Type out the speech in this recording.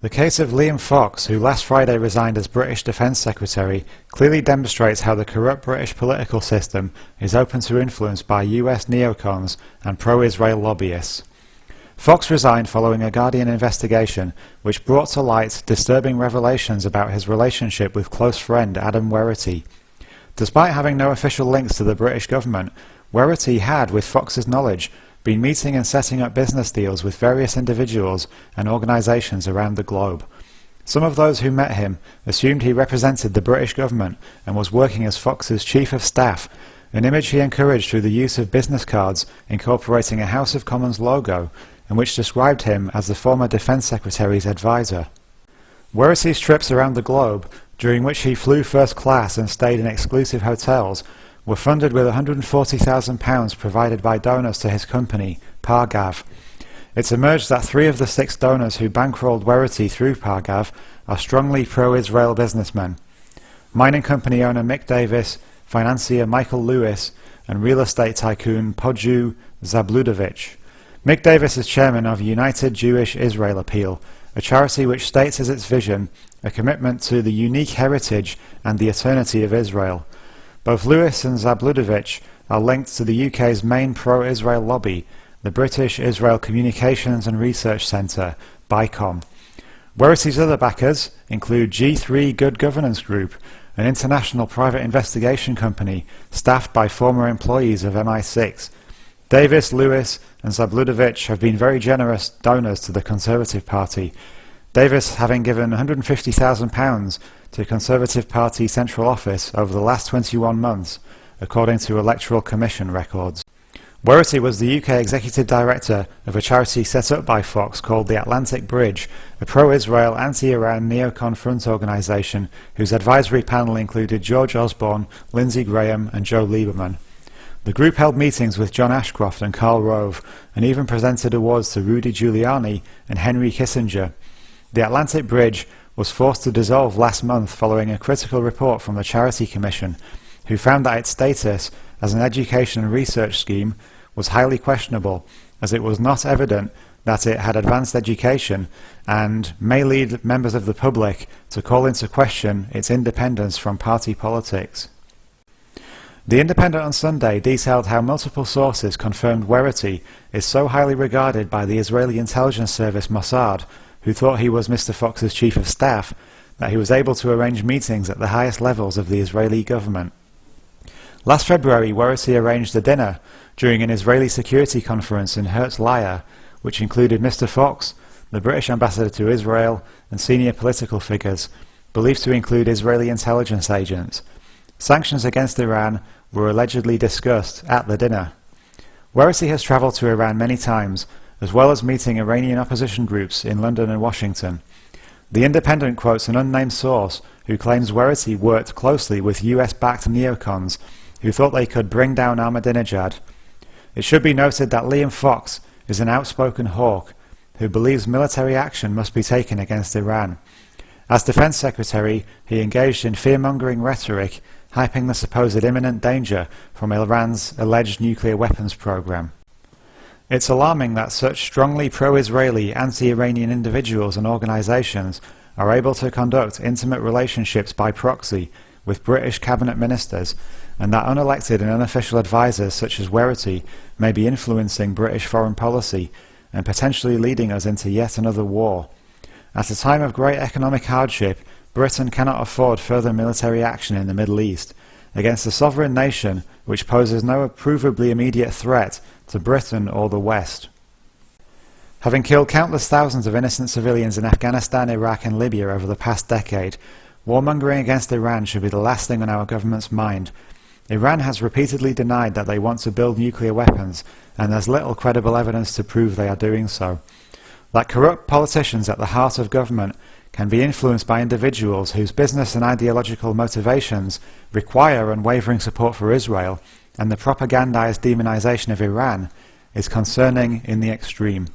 The case of Liam Fox, who last Friday resigned as British Defence Secretary, clearly demonstrates how the corrupt British political system is open to influence by US neocons and pro-Israel lobbyists. Fox resigned following a Guardian investigation which brought to light disturbing revelations about his relationship with close friend Adam Werrity. Despite having no official links to the British government, Werrity had, with Fox's knowledge, been meeting and setting up business deals with various individuals and organisations around the globe. Some of those who met him assumed he represented the British government and was working as Fox's Chief of Staff, an image he encouraged through the use of business cards incorporating a House of Commons logo, and which described him as the former Defence Secretary's advisor. Werrity's trips around the globe, during which he flew first class and stayed in exclusive hotels, were funded with £140,000 provided by donors to his company, Pargav. It's emerged that 3 of the 6 donors who bankrolled Werrity through Pargav are strongly pro-Israel businessmen. Mining company owner Mick Davis, financier Michael Lewis, and real estate tycoon Podju Zabludovich. Mick Davis is chairman of United Jewish Israel Appeal, a charity which states as its vision a commitment to the unique heritage and the eternity of Israel. Both Lewis and Zabludovich are linked to the UK's main pro-Israel lobby, the British Israel Communications and Research Centre, BICOM. Werrity's other backers include G3 Good Governance Group, an international private investigation company staffed by former employees of MI6. Davis, Lewis and Zabludovich have been very generous donors to the Conservative Party, Davis having given £150,000 to Conservative Party Central Office over the last 21 months, according to Electoral Commission records. Werrity was the UK Executive Director of a charity set up by Fox called the Atlantic Bridge, a pro-Israel, anti-Iran neocon front organisation whose advisory panel included George Osborne, Lindsey Graham and Joe Lieberman. The group held meetings with John Ashcroft and Karl Rove, and even presented awards to Rudy Giuliani and Henry Kissinger. The Atlantic Bridge was forced to dissolve last month following a critical report from the Charity Commission, who found that its status as an education and research scheme was highly questionable, as it was not evident that it had advanced education and may lead members of the public to call into question its independence from party politics. The Independent on Sunday detailed how multiple sources confirmed Werrity is so highly regarded by the Israeli intelligence service Mossad, who thought he was Mr. Fox's Chief of Staff, that he was able to arrange meetings at the highest levels of the Israeli government. Last February, Werrity arranged a dinner during an Israeli security conference in Herzliya, which included Mr. Fox, the British ambassador to Israel, and senior political figures, believed to include Israeli intelligence agents. Sanctions against Iran were allegedly discussed at the dinner. Werrity has travelled to Iran many times, as well as meeting Iranian opposition groups in London and Washington. The Independent quotes an unnamed source who claims Werrity worked closely with US-backed neocons who thought they could bring down Ahmadinejad. It should be noted that Liam Fox is an outspoken hawk who believes military action must be taken against Iran. As Defence Secretary, he engaged in fear-mongering rhetoric, hyping the supposed imminent danger from Iran's alleged nuclear weapons program. It's alarming that such strongly pro-Israeli, anti-Iranian individuals and organisations are able to conduct intimate relationships by proxy with British cabinet ministers, and that unelected and unofficial advisers such as Werrity may be influencing British foreign policy and potentially leading us into yet another war. At a time of great economic hardship, Britain cannot afford further military action in the Middle East against a sovereign nation which poses no provably immediate threat to Britain or the West. Having killed countless thousands of innocent civilians in Afghanistan, Iraq and Libya over the past decade, warmongering against Iran should be the last thing on our government's mind. Iran has repeatedly denied that they want to build nuclear weapons, and there's little credible evidence to prove they are doing so. That corrupt politicians at the heart of government can be influenced by individuals whose business and ideological motivations require unwavering support for Israel, and the propagandized demonization of Iran is concerning in the extreme.